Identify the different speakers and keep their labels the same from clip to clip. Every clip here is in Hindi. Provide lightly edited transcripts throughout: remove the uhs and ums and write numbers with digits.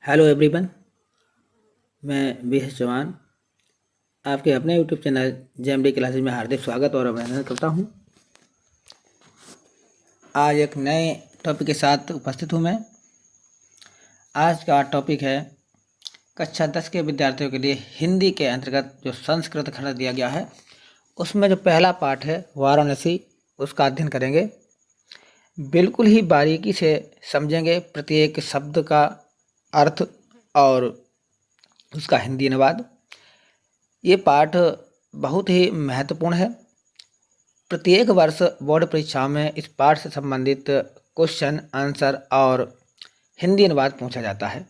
Speaker 1: हेलो एवरीवन, मैं बीएस चौहान आपके अपने यूट्यूब चैनल जेएमडी क्लासेज में हार्दिक स्वागत और अभिनंदन करता हूं। आज एक नए टॉपिक के साथ उपस्थित हूं मैं। आज का टॉपिक है कक्षा 10 के विद्यार्थियों के लिए हिंदी के अंतर्गत जो संस्कृत खंड दिया गया है उसमें जो पहला पाठ है वाराणसी, उसका अध्ययन करेंगे। बिल्कुल ही बारीकी से समझेंगे प्रत्येक शब्द का अर्थ और उसका हिंदी अनुवाद। ये पाठ बहुत ही महत्वपूर्ण है। प्रत्येक वर्ष बोर्ड परीक्षा में इस पाठ से संबंधित क्वेश्चन आंसर और हिंदी अनुवाद पूछा जाता है।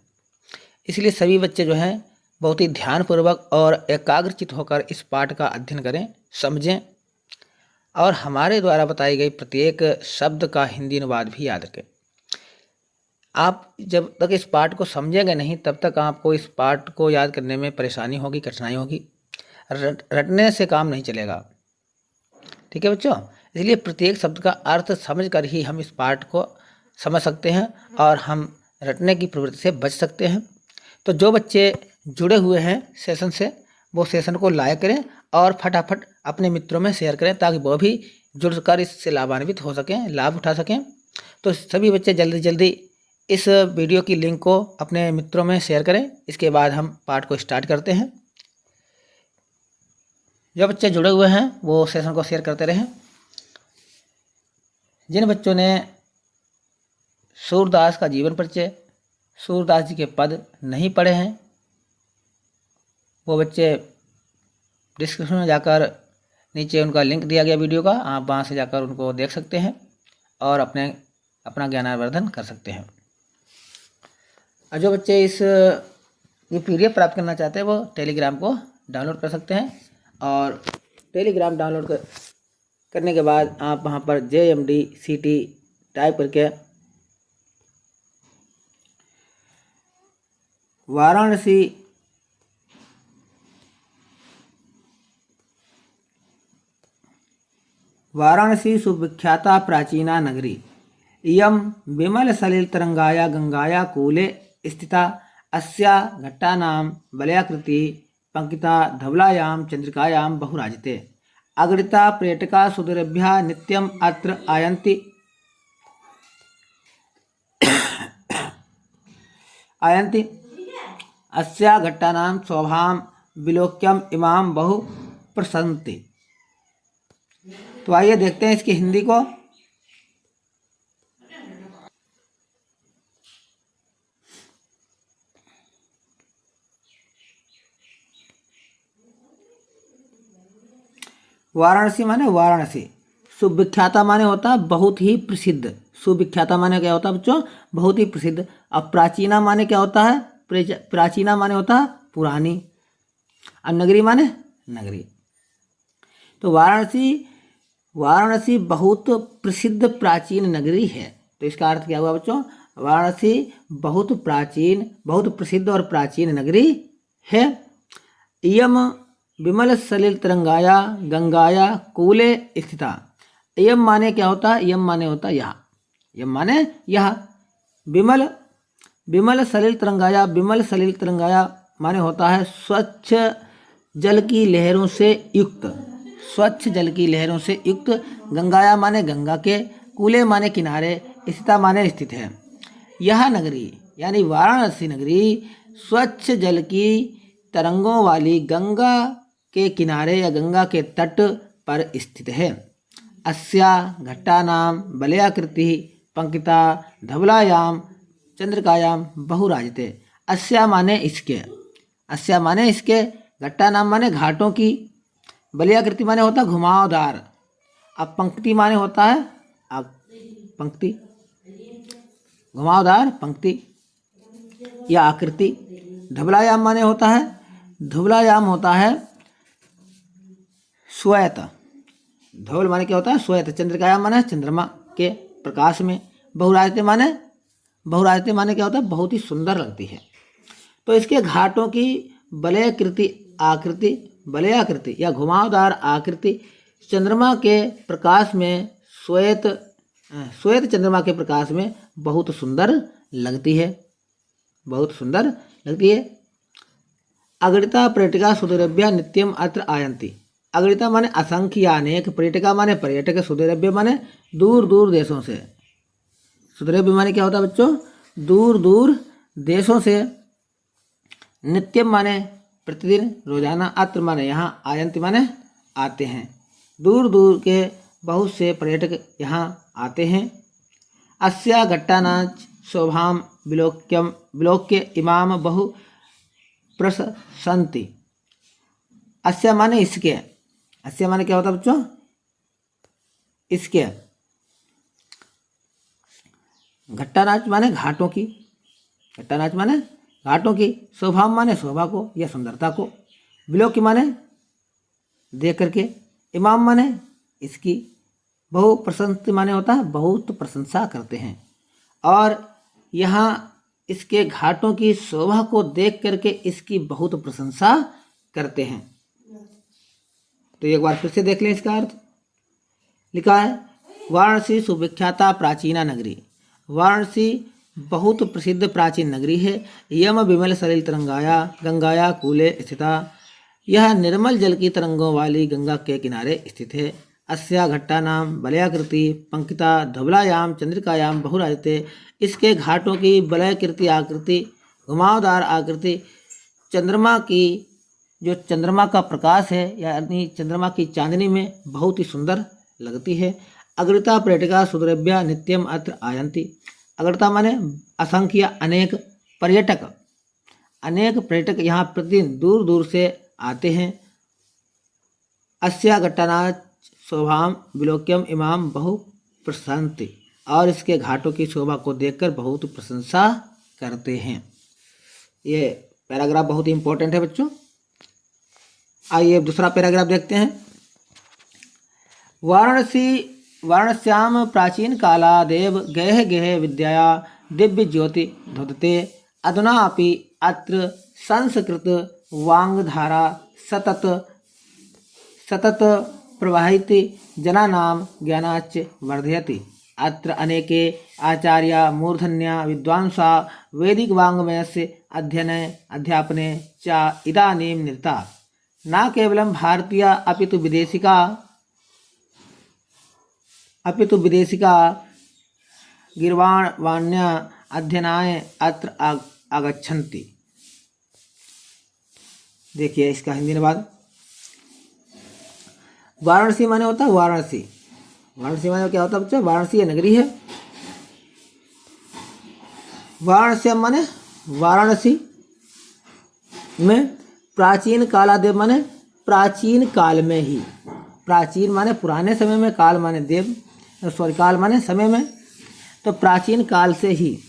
Speaker 1: इसलिए सभी बच्चे जो हैं बहुत ही ध्यानपूर्वक और एकाग्रचित होकर इस पाठ का अध्ययन करें, समझें और हमारे द्वारा बताई गई प्रत्येक शब्द का हिंदी अनुवाद भी याद रखें। आप जब तक इस पाठ को समझेंगे नहीं तब तक आपको इस पाठ को याद करने में परेशानी होगी, कठिनाई होगी। रटने से काम नहीं चलेगा। ठीक है बच्चों, इसलिए प्रत्येक शब्द का अर्थ समझकर ही हम इस पाठ को समझ सकते हैं और हम रटने की प्रवृत्ति से बच सकते हैं। तो जो बच्चे जुड़े हुए हैं सेशन से वो सेशन को लाइक करें और फटाफट अपने मित्रों में शेयर करें ताकि वो भी जुड़कर इससे लाभान्वित हो सकें, लाभ उठा सकें। तो सभी बच्चे जल्दी जल्दी इस वीडियो की लिंक को अपने मित्रों में शेयर करें। इसके बाद हम पाठ को स्टार्ट करते हैं। जो बच्चे जुड़े हुए हैं वो सेशन को शेयर करते रहें। जिन बच्चों ने सूरदास का जीवन परिचय, सूरदास जी के पद नहीं पढ़े हैं वो बच्चे डिस्क्रिप्शन में जाकर नीचे उनका लिंक दिया गया वीडियो का, आप वहाँ से जाकर उनको देख सकते हैं और अपना ज्ञानावर्धन कर सकते हैं। और जो बच्चे ये PDF प्राप्त करना चाहते हैं वो टेलीग्राम को डाउनलोड कर सकते हैं और टेलीग्राम डाउनलोड करने के बाद आप वहाँ पर JMD CT टाइप करके वाराणसी सुविख्याता प्राचीना नगरी इयं विमल सलिल तरंगाया गंगाया कूले स्थिता अस्या घट्टानां वलयाकृति पंकिता धवलायां चंद्रिकायां बहुराजिते अगणिता पर्यटका सुदूरेभ्यः नित्यम् अत्र आयन्ति अस्या घट्टानां शोभां विलोक्यम् इमां बहु प्रशंसन्ति। तो आइए देखते हैं इसकी हिंदी को। वाराणसी माने वाराणसी, सुविख्याता माने होता है बहुत ही प्रसिद्ध। सुविख्याता माने क्या होता है बच्चों? बहुत ही प्रसिद्ध। अब प्राचीना माने क्या होता है? प्राचीना माने होता है पुरानी। और नगरी माने नगरी। तो वाराणसी बहुत प्रसिद्ध प्राचीन नगरी है। तो इसका अर्थ क्या हुआ बच्चों? वाराणसी बहुत प्राचीन, बहुत प्रसिद्ध और प्राचीन नगरी है। इयम विमल सलिल तरंगाया गंगाया कूले स्थिता। यम माने क्या होता है? यम माने होता है यहाँ। यम माने यह। विमल सलिल तरंगाया, विमल सलिल तरंगाया माने होता है स्वच्छ जल की लहरों से युक्त। स्वच्छ जल की लहरों से युक्त। गंगाया माने गंगा के, कूले माने किनारे, स्थिता माने स्थित है। यह नगरी यानी वाराणसी नगरी स्वच्छ जल की तरंगों वाली गंगा के किनारे या गंगा के तट पर स्थित है। अस्या घट्टानां वलयाकृति पंकिता धवलायां चंद्रिकायां बहुराजिते। अस्या माने इसके, अस्या माने इसके, घट्टानां माने घाटों की, वलयाकृति माने होता है घुमावदार। अब पंक्ति माने होता है पंक्ति, घुमावदार पंक्ति या आकृति। धवलायाम माने होता है, धवलायाम होता है श्वेत। धवल माने क्या होता है? श्वेत। चंद्रिकायाम माने चंद्रमा के प्रकाश में। बहुराजिते माने क्या होता है? बहुत ही सुंदर लगती है। तो इसके घाटों की वलयाकृति या घुमावदार आकृति चंद्रमा के प्रकाश में श्वेत चंद्रमा के प्रकाश में बहुत सुंदर लगती है। बहुत सुंदर लगती है। अगणिता पर्यटका सुदुरभ्य नित्यम अत्र आयन्ति। अगणिता माने असंख्य अनेक, पर्यटका माने पर्यटक, सुदुरभ्य माने दूर दूर देशों से। सुदुरभ्य माने क्या होता है बच्चों? दूर दूर देशों से। नित्यम माने प्रतिदिन, रोजाना, अत्र माने यहाँ, आयन्ति माने आते हैं। दूर दूर के बहुत से पर्यटक यहाँ आते हैं। अस्या घट्टानाच शोभाम विलोक्य इमाम बहु प्रशंति। अस्या माने इसके। अस्या माने क्या होता है बच्चों? इसके। घट्टानाच माने घाटों की। घट्टानाच माने घाटों की। शोभा माने शोभा को या सुंदरता को। विलोक्य माने देख करके। इमाम माने इसकी। बहु प्रशंति माने होता है बहुत प्रशंसा करते हैं। और यहाँ इसके घाटों की शोभा को देख करके इसकी बहुत प्रशंसा करते हैं। तो एक बार फिर से देख लें इसका अर्थ। लिखा है वाराणसी सुविख्याता प्राचीना नगरी। वाराणसी बहुत प्रसिद्ध प्राचीन नगरी है। यम विमल सलिल तरंगाया गंगाया कूले स्थिता। यह निर्मल जल की तरंगों वाली गंगा के किनारे स्थित है। अस्या घट्टानाम वलयाकृति पंकिता धवलायाम चंद्रिकायाम बहुराजते। इसके घाटों की वलयाकृति आकृति, घुमावदार आकृति, चंद्रमा की जो चंद्रमा का प्रकाश है यानी चंद्रमा की चांदनी में बहुत ही सुंदर लगती है। अगणिता पर्यटका सुदुरभ्य नित्यम अत्र आयन्ति। अगणिता माने असंख्य अनेक, पर्यटक अनेक पर्यटक यहाँ प्रतिदिन दूर दूर से आते हैं। अस्या घट्टानाच शोभाम विलोक्यम इमाम बहु प्रशंति। और इसके घाटों की शोभा को देखकर बहुत प्रशंसा करते हैं। ये पैराग्राफ बहुत ही इंपॉर्टेंट है बच्चों। आइए दूसरा पैराग्राफ देखते हैं। वाराणस्याम प्राचीन कालादेव गह गह विद्याया दिव्य ज्योति धोदते। अधुना अपि अत्र संस्कृत वांगधारा सतत प्रवाहिति जनानां ज्ञानाच्च वर्धयति। अत्र अनेके आचार्या मूर्धन्या विद्वांसा वैदिक वाङ्मयस्य अध्ययने अध्यापने च इदानीं निरता। न केवलं भारतीया अपितु विदेशिका गीर्वाण्या अध्ययनाय अत्र आगच्छन्ति। देखिए इसका हिंदी अनुवाद। वाराणसी माने होता है वाराणसी। वाराणसी माने क्या होता है बच्चों? वाराणसी ये नगरी है। वाराणसी माने वाराणसी में प्राचीन कालादेव माने प्राचीन काल में ही। प्राचीन माने पुराने समय में, काल माने देव, सॉरी काल माने समय में। तो प्राचीन काल से ही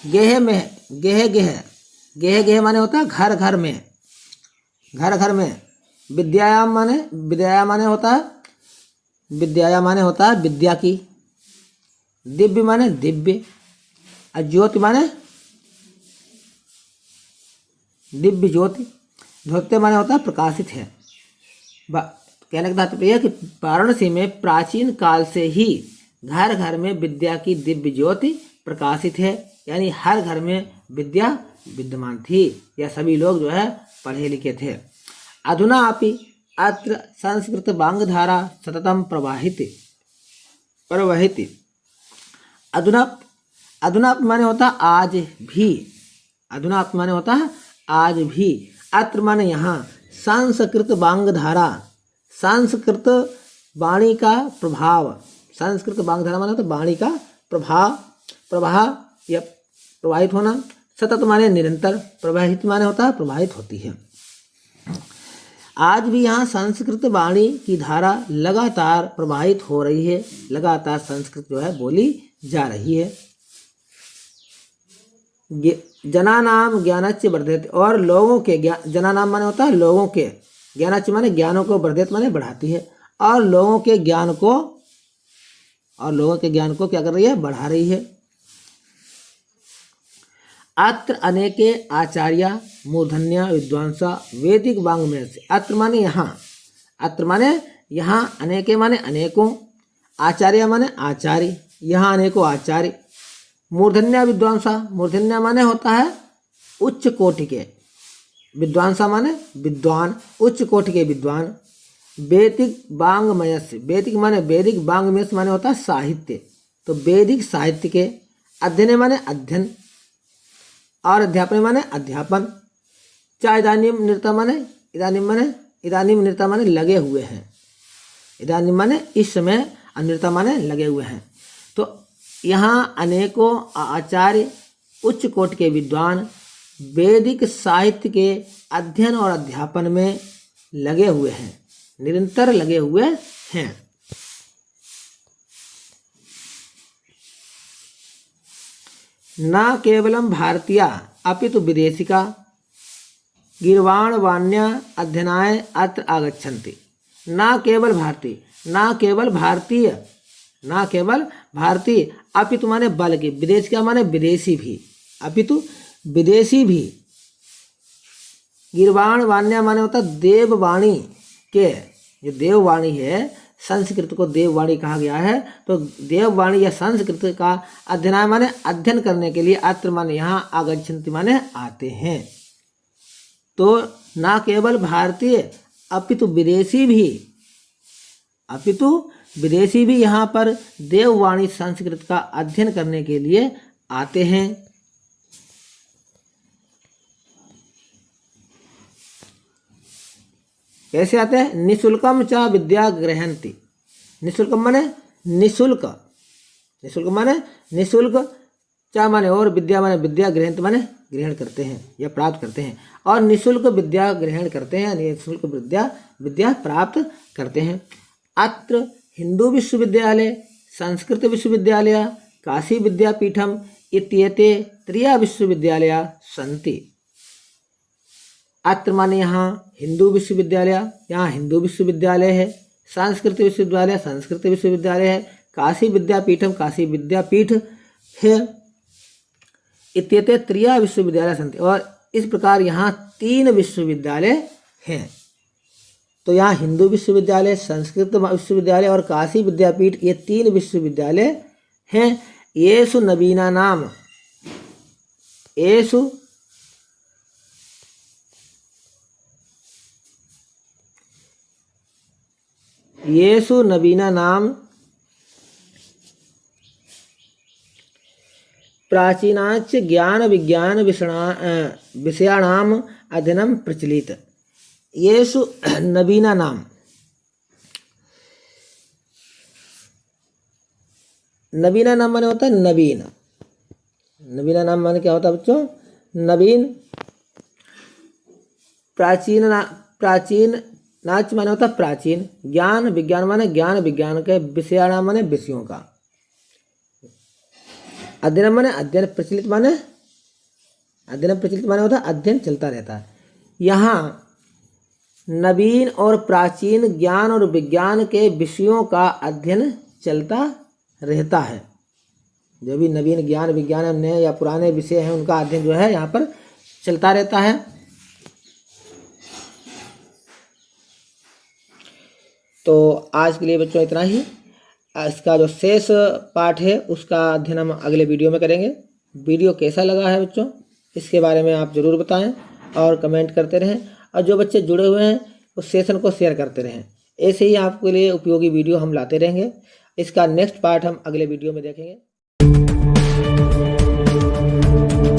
Speaker 1: गेह में, गेह गेह गेह गेह माने होता है घर घर में, घर घर में। विद्याया माने होता है विद्या की। दिव्य माने दिव्य। और ज्योति माने दिव्य ज्योति। धोते माने होता है प्रकाशित है। कहने का तात्पर्य कि वाराणसी में प्राचीन काल से ही घर घर में विद्या की दिव्य ज्योति प्रकाशित है। यानी हर घर में विद्या विद्यमान थी या सभी लोग जो है पढ़े लिखे थे। अधुना अपि अत्र संस्कृत वांगधारा सततम प्रवहिति। अधुना माने होता है आज भी। अधुना माने होता है आज भी। अत्र माने यहाँ संस्कृत वांगधारा, संस्कृत वाणी का प्रभाव। संस्कृत वांगधारा माने होता है वाणी का प्रवाह या प्रवाहित होना। सतत माने निरंतर, प्रवाहित माने होता है प्रवाहित होती है। आज भी यहाँ संस्कृत वाणी की धारा लगातार प्रवाहित हो रही है। लगातार संस्कृत जो है बोली जा रही है। जनानाम ज्ञानाच्च वर्धयति। और लोगों के जनानाम माने होता है लोगों के, ज्ञानाच्च माने ज्ञानों को, वर्धयत माने बढ़ाती है। और लोगों के ज्ञान को क्या कर रही है? बढ़ा रही है। अत्र अनेके आचार्य मूर्धन्य विद्वांसा वैदिक वाङ्मय से। अत्र माने यहाँ, अत्र माने यहाँ, अनेके माने अनेकों, आचार्य माने आचार्य, यहाँ अनेकों आचार्य। मूर्धन्य विद्वांसा, मूर्धन्य माने होता है उच्च कोटि के विद्वान सा माने विद्वान, उच्च कोटि के विद्वान। वैदिक वाङ्मय से, वैदिक माने वैदिक, वाङ्मय माने होता है साहित्य, तो वैदिक साहित्य के। अध्ययन माने अध्ययन और अध्यापन माने अध्यापन। चा इदानीम नृता माने इदानीम नृता माने लगे हुए हैं, इदानीम माने इस समय, अनृता माने लगे हुए हैं। तो यहाँ अनेकों आचार्य, उच्च कोटि के विद्वान वैदिक साहित्य के अध्ययन और अध्यापन में लगे हुए हैं, निरंतर लगे हुए हैं। न केवलम भारतीया अपितु विदेशिका गीर्वाण वाण्या अध्ययनाय अत्र आगच्छन्ति। न केवल भारतीय, न केवल भारतीय, न केवल भारतीय, अपितु माने बल्कि, विदेश का माने विदेशी भी, अपितु विदेशी भी। गीर्वाण वाण्या माने होता देववाणी के, जो देववाणी है, संस्कृत को देववाणी कहा गया है, तो देववाणी या संस्कृत का अध्ययन माने अध्ययन करने के लिए, अत्र माने यहाँ, आगच्छन्ति माने आते हैं। तो ना केवल भारतीय अपितु विदेशी भी, अपितु विदेशी भी यहाँ पर देववाणी संस्कृत का अध्ययन करने के लिए आते हैं। कैसे आते हैं? निःशुल्कम च विद्या ग्रहन्ति। निःशुल्कम माने निःशुल्क, निःशुल्क माने निःशुल्क, च माने और, विद्या माने विद्या, ग्रहन्ति माने ग्रहण करते हैं या प्राप्त करते हैं, और निःशुल्क विद्या ग्रहण करते हैं, निःशुल्क विद्या प्राप्त करते हैं। अत्र हिंदू विश्वविद्यालय, संस्कृत विश्वविद्यालय, काशी विद्यापीठम इत्येते त्रयः विश्वविद्यालयाः सन्ति। अत्र माने यहाँ हिंदू विश्वविद्यालय, यहाँ हिंदू विश्वविद्यालय है, संस्कृत विश्वविद्यालय, संस्कृत विश्वविद्यालय है, काशी विद्यापीठम, काशी विद्यापीठ है, इत्येते त्रयः विश्वविद्यालय सन्ति, और इस प्रकार यहाँ 3 विश्वविद्यालय हैं। तो यहाँ हिंदू विश्वविद्यालय, संस्कृत विश्वविद्यालय और काशी विद्यापीठ, ये 3 विश्वविद्यालय हैं। येषु नवीना नाम, येषु नवीना नाम प्राचीनाच ज्ञान विज्ञान विषयाणाम अध्ययनम प्रचलित। येषु नवीना नाम, नवीना नाम माने होता है नवीन, नवीना नाम माने क्या होता है बच्चों? नवीन। प्राचीन नाच माने होता है प्राचीन। ज्ञान विज्ञान माने ज्ञान विज्ञान के, विषयाणाम माने विषयों का, अध्ययन माने अध्ययन, प्रचलित माने अध्ययन, प्रचलित माने होता है अध्ययन चलता रहता है। यहाँ नवीन और प्राचीन ज्ञान और विज्ञान के विषयों का अध्ययन चलता रहता है। जो भी नवीन ज्ञान विज्ञान नए या पुराने विषय हैं, उनका अध्ययन जो है यहाँ पर चलता रहता है। तो आज के लिए बच्चों इतना ही। इसका जो शेष पाठ है उसका अध्ययन हम अगले वीडियो में करेंगे। वीडियो कैसा लगा है बच्चों, इसके बारे में आप ज़रूर बताएं और कमेंट करते रहें, और जो बच्चे जुड़े हुए हैं उस सेशन को शेयर करते रहें। ऐसे ही आपके लिए उपयोगी वीडियो हम लाते रहेंगे। इसका नेक्स्ट पार्ट हम अगले वीडियो में देखेंगे।